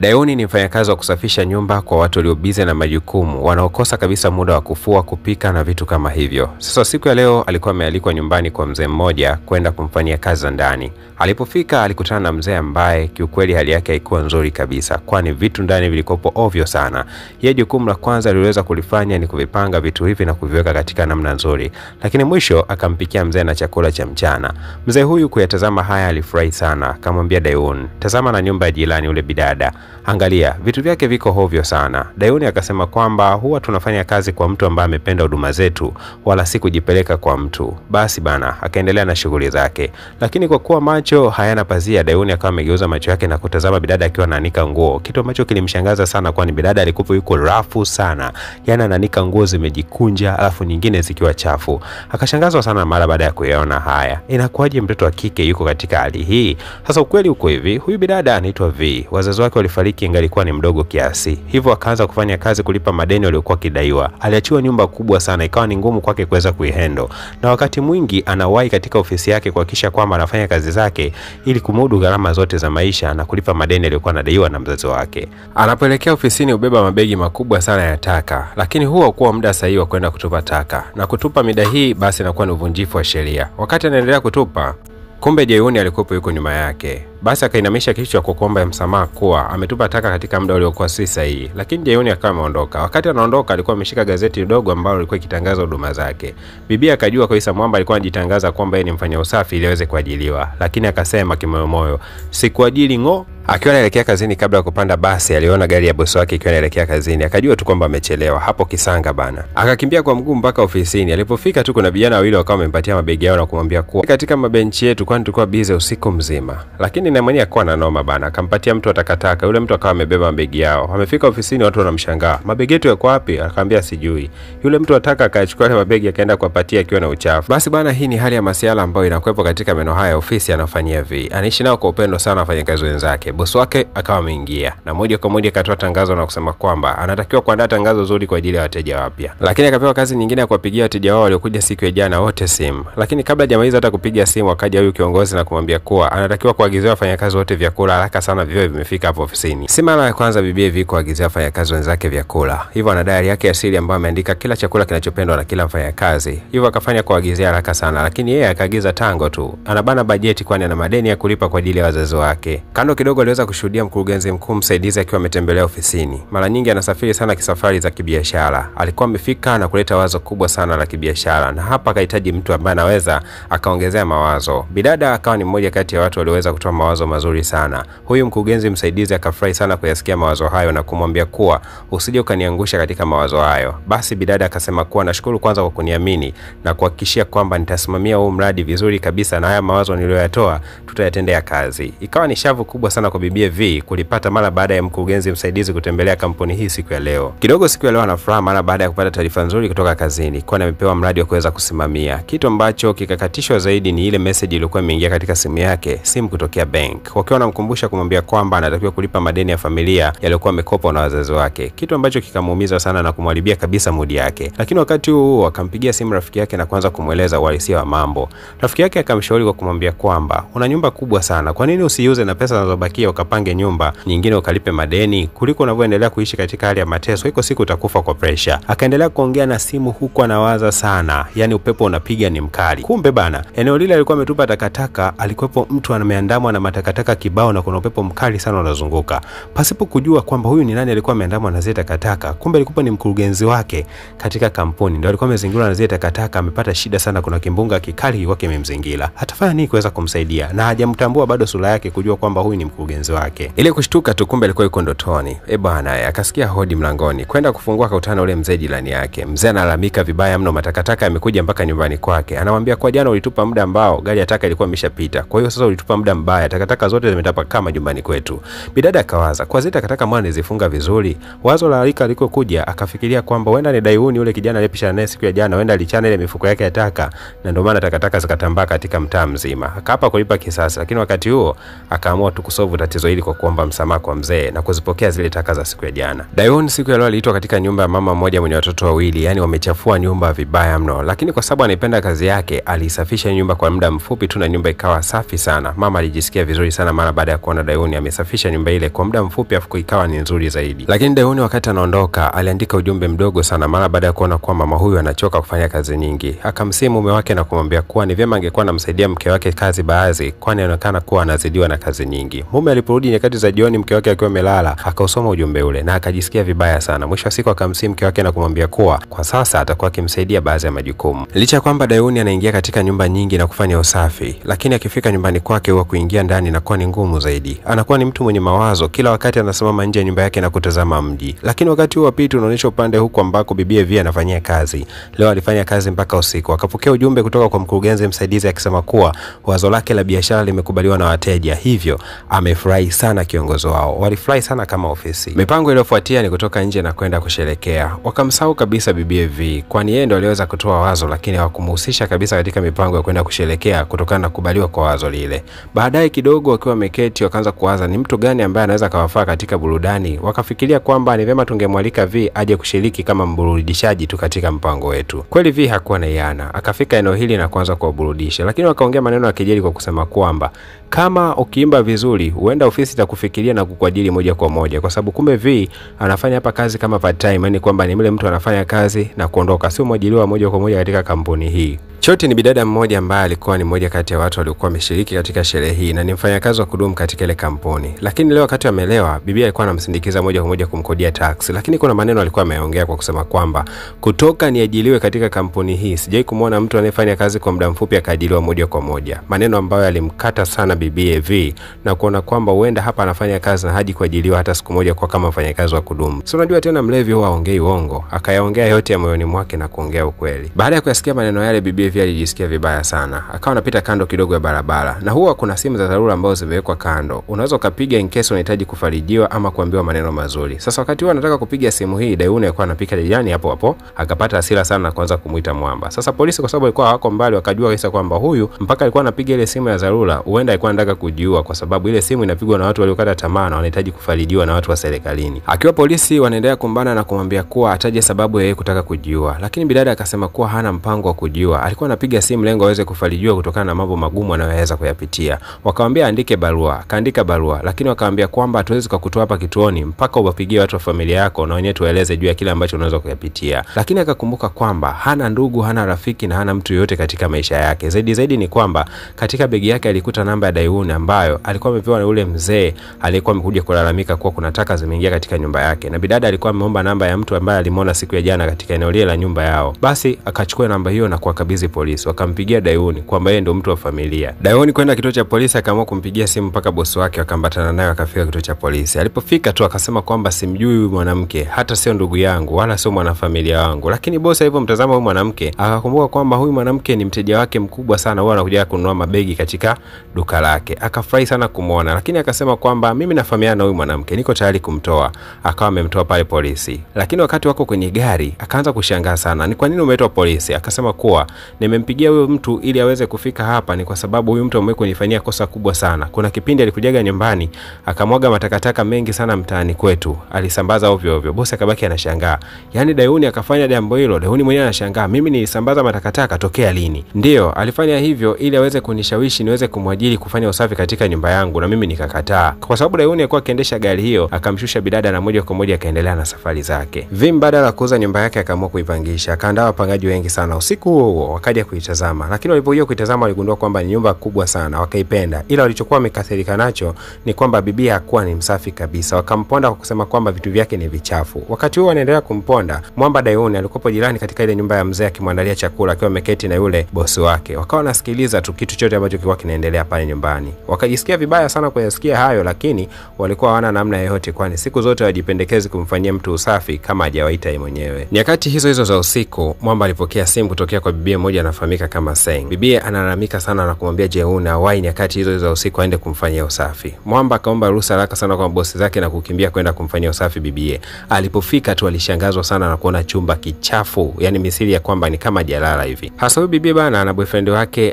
Dayuni ni mfanyakazi wa kusafisha nyumba kwa watu waliobize na majukumu, wanaokosa kabisa muda wa kufua, kupika na vitu kama hivyo. Sasa siku ya leo alikuwa amealikwa nyumbani kwa mzee mmoja kwenda kumfanyia kazi za ndani. Alipofika alikutana na mzee ambaye kiukweli hali yake haikuwa nzuri kabisa, kwani vitu ndani vilikopo ovyo sana. Yeye jukumu la kwanza aliweza kulifanya ni kuvipanga vitu hivi na kuviweka katika namna nzuri, lakini mwisho akampikia mzee na chakula cha mchana. Mzee huyu kuyatazama haya alifurahi sana, akamwambia Dayuni, "Tazama na nyumba ya jirani ule bidada. Angalia, vitu vyake viko hovyo sana." Dayuni akasema kwamba huwa tunafanya kazi kwa mtu ambaye amependa huduma zetu, wala si kujipeleka kwa mtu. Basi bana, akaendelea na shughuli zake. Lakini kwa kuwa macho hayana pazia, Dayuni akawa amegeuza macho yake na kutazama bidada akiwa anaanika nguo. Kitu ambacho kilimshangaza sana, kwani bidada alikuwa yuko rafu sana. Yaani anaanika nguo zimejikunja, alafu nyingine zikiwa chafu. Akashangazwa sana mara baada ya kuyaona haya. Inakuwaje mtoto wa kike yuko katika hali hii? Sasa ukweli uko hivi, huyu bidada anaitwa V. Wazazi wake walifariki ingalikuwa ni mdogo kiasi. Hivyo akaanza kufanya kazi kulipa madeni waliokuwa kidaiwa. Aliachiwa nyumba kubwa sana, ikawa ni ngumu kwake kuweza kuihendo. Na wakati mwingi anawahi katika ofisi yake kuhakikisha kwamba anafanya kazi zake ili kumudu gharama zote za maisha na kulipa madeni aliyokuwa anadaiwa na mzazi wake. Anapoelekea ofisini ubeba mabegi makubwa sana ya taka, lakini huo hakuwa muda sahihi wa kwenda kutupa taka. Na kutupa mida hii basi inakuwa ni uvunjifu wa sheria. Wakati anaendelea kutupa, kumbe Dayuni alikuwa yuko nyuma yake. Basi akainamisha kichwa kwa kuomba msamaha kuwa ametupa taka katika muda uliokuwa si sahihi, lakini Dayuni akawa ameondoka. Wakati anaondoka alikuwa ameshika gazeti dogo ambalo lilikuwa likitangaza huduma zake. Bibi akajua kwa Isa Mwamba alikuwa anajitangaza kwamba yeye ni mfanya usafi ili aweze kuajiliwa, lakini akasema kimoyomoyo, "Sikuajili ngo." Akiwa anaelekea kazini, kabla ya kupanda basi aliona gari ya bosi wake ikiwa inaelekea kazini. Akajua tu kwamba amechelewa hapo kisanga bana. Akakimbia kwa mguu mpaka ofisini. Alipofika tu kuna vijana wawili wakawa wamempatia mabegi yao na kumwambia kuwa katika mabenchi yetu kwani tulikuwa busy usiku mzima. Lakini na mwenyewe akawa na noma bana. Akampatia mtu atakataka. Yule mtu akawa amebeba mabegi yao. Amefika ofisini, watu wanamshangaa. "Mabegi yetu yako wapi?" Akamwambia sijui. Yule mtu ataka akachukua ile mabegi akaenda kuwapatia akiwa na uchafu. Basi bana, hii ni hali ya masiala ambayo inakuwepo katika maeneo haya ofisi anafanyia V. Anaishi nao kwa upendo sana wafanyakazi wenzake. Bosi wake akawa ameingia na moja kwa moja akatoa tangazo na kusema kwamba anatakiwa kuandaa tangazo zuri kwa ajili ya wateja wapya. Lakini akapewa kazi nyingine ya kuwapigia wateja wao waliokuja siku ya jana wote simu. Lakini kabla hajamaliza hata kupiga simu, akaja huyu kiongozi na kumwambia kuwa anatakiwa kuagizia wafanyakazi wote vyakula haraka sana viwe vimefika hapo ofisini. Si mara ya kwanza bibi V kuagizia wafanyakazi wenzake vyakula. Hivyo ana diary yake ya siri ambayo ameandika kila chakula kinachopendwa na kila mfanyakazi. Hivyo akafanya kuagizia haraka sana, lakini yeye akaagiza tango tu. Anabana bajeti kwani ana madeni ya kulipa kwa ajili ya wazazi wake. Kando kidogo aliweza kushuhudia mkurugenzi mkuu msaidizi akiwa ametembelea ofisini. Mara nyingi anasafiri sana kisafari za kibiashara. Alikuwa amefika na kuleta wazo kubwa sana la kibiashara, na hapa akahitaji mtu ambaye anaweza akaongezea mawazo. Bidada akawa ni mmoja kati ya watu walioweza kutoa mawazo mazuri sana. Huyu mkurugenzi msaidizi akafurahi sana kuyasikia mawazo hayo na kumwambia kuwa usije ukaniangusha katika mawazo hayo. Basi bidada akasema kuwa nashukuru kwanza kwa kuniamini na kuhakikishia kwamba nitasimamia huu mradi vizuri kabisa na haya mawazo niliyoyatoa tutayatendea kazi. Ikawa ni shavu kubwa sana kwa bibi V kulipata mara baada ya mkurugenzi msaidizi kutembelea kampuni hii siku ya leo. Kidogo siku ya leo anafuraha mara baada ya kupata taarifa nzuri kutoka kazini, kwani amepewa mradi wa kuweza kusimamia. Kitu ambacho kikakatishwa zaidi ni ile message iliyokuwa imeingia katika simu yake, simu kutokea bank. Wakiwa wanamkumbusha kumwambia kwamba anatakiwa kulipa madeni ya familia yaliyokuwa amekopa na wazazi wake. Kitu ambacho kikamuumiza sana na kumharibia kabisa mudi yake. Lakini wakati huo akampigia simu rafiki yake na kuanza kumueleza uhalisia wa mambo. Rafiki yake akamshauri kwa kumwambia kwamba una nyumba kubwa sana, kwa nini usiuze na pesa zinazobakia ukapange nyumba nyingine ukalipe madeni, kuliko unavyoendelea kuishi katika hali ya mateso, iko siku utakufa kwa pressure. Akaendelea kuongea na simu huku anawaza sana, yani upepo unapiga ni mkali. Kumbe bana, eneo lile alikuwa ametupa takataka, alikuwepo mtu ameandamwa na matakataka kibao na kuna upepo mkali sana unazunguka. Pasipo kujua kwamba huyu ni nani alikuwa ameandamwa na zile takataka, kumbe alikuwa ni mkurugenzi wake katika kampuni. Ndio alikuwa amezingirwa na zile takataka, amepata shida sana, kuna kimbunga kikali kilikuwa kimemzingira. Atafanya nini kuweza kumsaidia? Na hajamtambua bado sura yake kujua kwamba huyu ni mkurugenzi wake. Ile kushtuka tu, kumbe alikuwa yuko ndotoni. Bwana, akasikia hodi mlangoni. Kwenda kufungua kautana ule mzee jirani yake. Mzee analalamika vibaya mno, matakataka yamekuja mpaka nyumbani kwake. Anamwambia kwa jana ulitupa muda ambao gari ya taka ilikuwa imeshapita. Kwa hiyo sasa ulitupa muda mbaya, takataka zote zimetapaka majumbani kwetu. Bidada akawaza, kwa zile takataka mwana nizifunga vizuri. Wazo la alika alikokuja akafikiria kwamba wenda ni Dayuni yule kijana aliyepishana naye siku ya jana, wenda alichana ile mifuko yake ya taka na ndio maana takataka zikatambaa katika mtaa mzima. Akaapa kulipa kisasi, lakini wakati huo akaamua tu kusolve tatizo hili kwa kuomba msamaha kwa mzee na kuzipokea zile taka za siku ya jana. Dayuni siku ya leo aliitwa katika nyumba ya mama mmoja mwenye watoto wawili, yani wamechafua nyumba vibaya mno, lakini kwa sababu anaipenda kazi yake alisafisha nyumba kwa muda mfupi tu na nyumba ikawa safi sana. Mama alijisikia akajisikia vizuri sana mara baada ya kuona Dayuni amesafisha nyumba ile kwa muda mfupi afu ikawa ni nzuri zaidi. Lakini Dayuni wakati anaondoka aliandika ujumbe mdogo sana mara baada ya kuona kwamba mama huyu anachoka kufanya kazi nyingi. Akamsimu mume wake na kumwambia kuwa ni vyema angekuwa anamsaidia mke wake kazi baadhi, kwani anaonekana kuwa anazidiwa na kazi nyingi. Mume aliporudi nyakati za jioni mke wake akiwa amelala, akausoma ujumbe ule na akajisikia vibaya sana. Mwisho wa siku akamsimu mke wake na kumwambia kuwa kwa sasa atakuwa akimsaidia baadhi ya majukumu. Licha kwamba Dayuni anaingia katika nyumba nyingi na kufanya usafi, lakini akifika nyumbani kwake huwa kuingia ndani na kuwa ni ngumu zaidi. Anakuwa ni mtu mwenye mawazo, kila wakati anasimama nje ya nyumba yake na kutazama mji. Lakini wakati huo pia tunaonyesha upande huko ambako bibi V anafanyia kazi. Leo alifanya kazi mpaka usiku. Akapokea ujumbe kutoka kwa mkurugenzi msaidizi akisema kuwa wazo lake la biashara limekubaliwa na wateja. Hivyo amefurahi sana kiongozi wao. Walifurahi sana kama ofisi. Mipango iliyofuatia ni kutoka nje na kwenda kusherekea. Wakamsahau kabisa bibi V, kwani yeye ndo aliweza kutoa wazo lakini hawakumhusisha kabisa katika mipango ya kwenda kusherekea kutokana na kubaliwa kwa wazo lile. Baadaye kidogo wakiwa wameketi wakaanza kuwaza ni mtu gani ambaye anaweza kawafaa katika burudani. Wakafikiria kwamba ni vyema tungemwalika V aje kushiriki kama mburudishaji tu katika mpango wetu. Kweli V hakuwa na yana. Akafika eneo hili na kuanza kuwaburudisha. Lakini wakaongea maneno ya kejeli kwa kusema kwamba kama ukiimba vizuri huenda ofisi itakufikiria na kukuajiri moja kwa moja, kwa sababu kumbe V anafanya hapa kazi kama part time, yani kwamba ni yule mtu anafanya kazi na kuondoka, sio mwajiriwa moja kwa moja katika kampuni hii. Choti ni bidada mmoja ambaye alikuwa ni mmoja kati ya watu waliokuwa wameshiriki katika sherehe hii na ni mfanyakazi wa kudumu katika ile kampuni. Lakini leo wakati amelewa, bibi alikuwa anamsindikiza moja kwa moja kumkodia taxi, lakini kuna maneno alikuwa ameongea kwa kusema kwamba kutoka niajiliwe katika kampuni hii, sijai kumuona mtu anayefanya kazi kwa muda mfupi akaajiliwa moja kwa moja. Maneno ambayo yalimkata sana bibi V na kuona kwamba huenda hapa anafanya kazi na haji kuajiliwa hata siku moja kwa kama mfanyakazi wa kudumu. Sio, unajua tena mlevi huwa aongei uongo. Akayaongea yote ya moyoni mwake na kuongea ukweli. Baada ya kuyasikia maneno yale, bibi V alijisikia vibaya sana. Akawa anapita kando kidogo ya barabara. Na huwa kuna simu za dharura ambazo zimewekwa kando. Unaweza ukapiga in case unahitaji kufarijiwa ama kuambiwa maneno mazuri. Sasa wakati huo anataka kupiga simu hii, Dayuni alikuwa anapika jirani hapo hapo. Akapata hasira sana na kuanza kumuita mwamba. Sasa polisi kwa sababu walikuwa hawako mbali wakajua kabisa kwamba huyu mpaka alikuwa anapiga ile simu ya dharura, huenda alikuwa anataka kujiua kwa sababu ile simu inapigwa na watu waliokata tamaa na wanahitaji kufarijiwa na watu wa serikalini. Akiwa polisi wanaendelea kumbana na kumwambia kuwa ataje sababu ya yeye kutaka kujiua. Lakini bidada akasema kuwa hana mpango wa kujiua. Alikuwa anapiga simu lengo aweze kufarijiwa kutokana na mambo magumu anayoweza kuyapitia. Wakamwambia andike barua, akaandika barua, lakini wakamwambia kwamba hatuwezi kukutoa hapa kituoni mpaka uwapigie watu wa familia yako na wenyewe tueleze juu ya kile ambacho unaweza kuyapitia. Lakini akakumbuka kwamba hana ndugu, hana rafiki na hana mtu yote katika maisha yake. Zaidi ni kwamba katika begi yake alikuta namba ya Dayuni ambayo alikuwa amepewa na ule mzee aliyekuwa amekuja kulalamika kuwa kuna taka zimeingia katika nyumba yake. Na bidada alikuwa ameomba namba ya mtu ambaye alimuona siku ya jana katika eneo lile la nyumba yao. Basi akachukua namba hiyo na kuwakabidhi polisi. Wakampigia Dayuni kwamba yeye ndio mtu wa familia. Dayuni kwenda kituo cha polisi akaamua kumpigia simu mpaka bosi wake, akambatana naye akafika kituo cha polisi. Alipofika tu akasema kwamba simjui huyu mwanamke, hata sio ndugu yangu wala sio mwanafamilia wangu. Lakini bosi alipomtazama huyu mwanamke akakumbuka kwamba huyu mwanamke ni mteja wake mkubwa sana, huwa anakuja kununua mabegi katika duka lake. Akafurahi sana kumuona, lakini akasema kwamba mimi nafahamiana na huyu mwanamke, niko tayari kumtoa. Akawa amemtoa pale polisi. Lakini wakati wako kwenye gari akaanza kushangaa sana, ni kwa nini umeitwa polisi? Akasema kuwa nimempigia huyo mtu ili aweze kufika hapa ni kwa sababu huyu mtu amekuwa kunifanyia kosa kubwa sana. Kuna kipindi alikujaga nyumbani akamwaga matakataka mengi sana mtaani kwetu, alisambaza ovyo ovyo. Bosi akabaki anashangaa, yani Dayuni akafanya jambo hilo? Dayuni mwenyewe anashangaa, mimi nilisambaza matakataka tokea lini? Ndio alifanya hivyo ili aweze kunishawishi niweze kumwajiri kufanya usafi katika nyumba yangu na mimi nikakataa. Kwa sababu Dayuni alikuwa akiendesha gari hiyo, akamshusha bidada na moja kwa moja akaendelea na safari zake. Vim badala ya kuuza nyumba yake akaamua kuipangisha. Akaandaa wapangaji wengi sana. Usiku huo wakaja kuitazama. Lakini walipokuja kuitazama waligundua kwamba ni nyumba kubwa sana, wakaipenda. Ila walichokuwa wamekasirika nacho ni kwamba bibi hakuwa ni msafi kabisa. Wakamponda kwa kusema kwamba vitu vyake ni vichafu. Wakati huo wanaendelea kumponda, mwamba Dayuni alikuwa jirani katika ile nyumba ya mzee akimwandalia chakula akiwa ameketi na yule bosi wake. Wakawa wanasikiliza tu kitu chote ambacho kilikuwa kinaendelea pale nyumbani. Wakajisikia vibaya sana kuyasikia hayo, lakini walikuwa hawana namna yoyote, kwani siku zote wajipendekezi kumfanyia mtu usafi kama hajawaita yeye mwenyewe. Nyakati hizo za usiku, mwamba alipokea simu kutokea kwa bibi mmoja anafahamika kama Seng. Bibi analalamika sana na kumwambia Jeuna awai nyakati hizo za usiku aende kumfanyia usafi. Mwamba akaomba ruhusa haraka sana kwa bosi zake na kukimbia kwenda kumfanyia usafi bibi. Alipofika tu alishangazwa sana na kuona chumba kichafu, yani misili ya kwamba ni kama jalala hivi. Hasa huyu bibi bana na boyfriend wake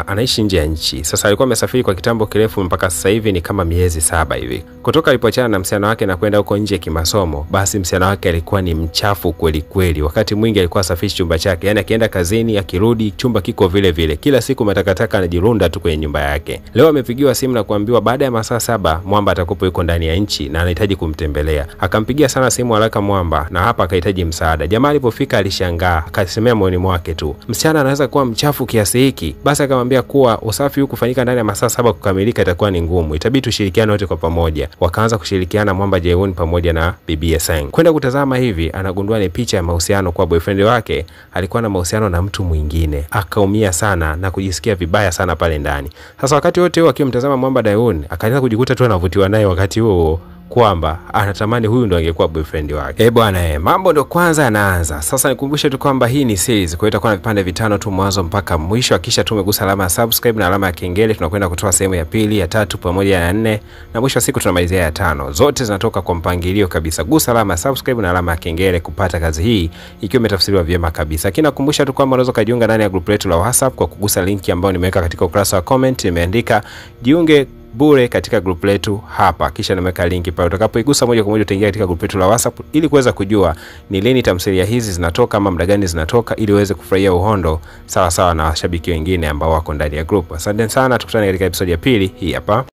anaishi nje ya nchi. Sasa alikuwa amesafiri kwa kitambo kirefu mpaka sasa hivi ni kama miezi 7 hivi. Kutoka alipoachana na msichana wake na kwenda huko nje kimasomo, basi msichana wake alikuwa ni mchafu kweli kweli. Wakati mwingi alikuwa asafishi chumba chake, yani akienda kazini akirudi chumba kiko vile vile. Kila siku matakataka anajirunda tu kwenye nyumba yake. Leo amepigiwa simu na kuambiwa baada ya masaa 7 Mwamba atakupo yuko ndani ya nchi na anahitaji kumtembelea. Akampigia sana simu haraka Mwamba na hapa akahitaji msaada. Jamaa alipofika alishangaa, akasemea moyoni mwake tu, msichana anaweza kuwa mchafu kiasi hiki? Basi akamwambia kuwa usafi huu kufanyika ndani ya masaa 7 kukamilika itakuwa ni ngumu, itabidi tushirikiane wote kwa pamoja. Wakaanza kushirikiana Mwamba Jae-woon pamoja na bibi Sang. Kwenda kutazama hivi anagundua ni picha ya mahusiano kwa boyfriend wake alikuwa na mahusiano na mtu mwingine. Akaumia sana na kujisikia vibaya sana pale ndani. Sasa wakati wote huo akiwa mtazama Mwamba Jae-woon akaanza kujikuta tu anavutiwa naye wakati huo kwamba anatamani huyu ndo angekuwa boyfriend wake. Bwana mambo ndo kwanza yanaanza. Sasa nikumbushe tu kwamba hii ni series, kwa hiyo itakuwa na vipande vitano tu mwanzo mpaka mwisho. Kisha tumegusa alama ya subscribe na alama ya kengele, tunakwenda kutoa sehemu ya pili, ya 3 pamoja na 4 na mwisho wa siku tunamalizia ya 5. Zote zinatoka kwa mpangilio kabisa. Gusa alama ya subscribe na alama ya kengele kupata kazi hii ikiwa imetafsiriwa vyema kabisa. Lakini nakumbusha tu kwamba unaweza kujiunga ndani ya group letu la WhatsApp kwa kugusa linki ambayo nimeweka katika ukurasa wa comment. Imeandika jiunge bure katika group letu hapa, kisha nimeweka linki pale. Utakapoigusa moja kwa moja utaingia katika group letu la WhatsApp ili kuweza kujua ni lini tamthilia hizi zinatoka ama muda gani zinatoka, ili uweze kufurahia uhondo sawa sawa na washabiki wengine ambao wako ndani ya group. Asante sana, tukutane katika episode ya pili hii hapa.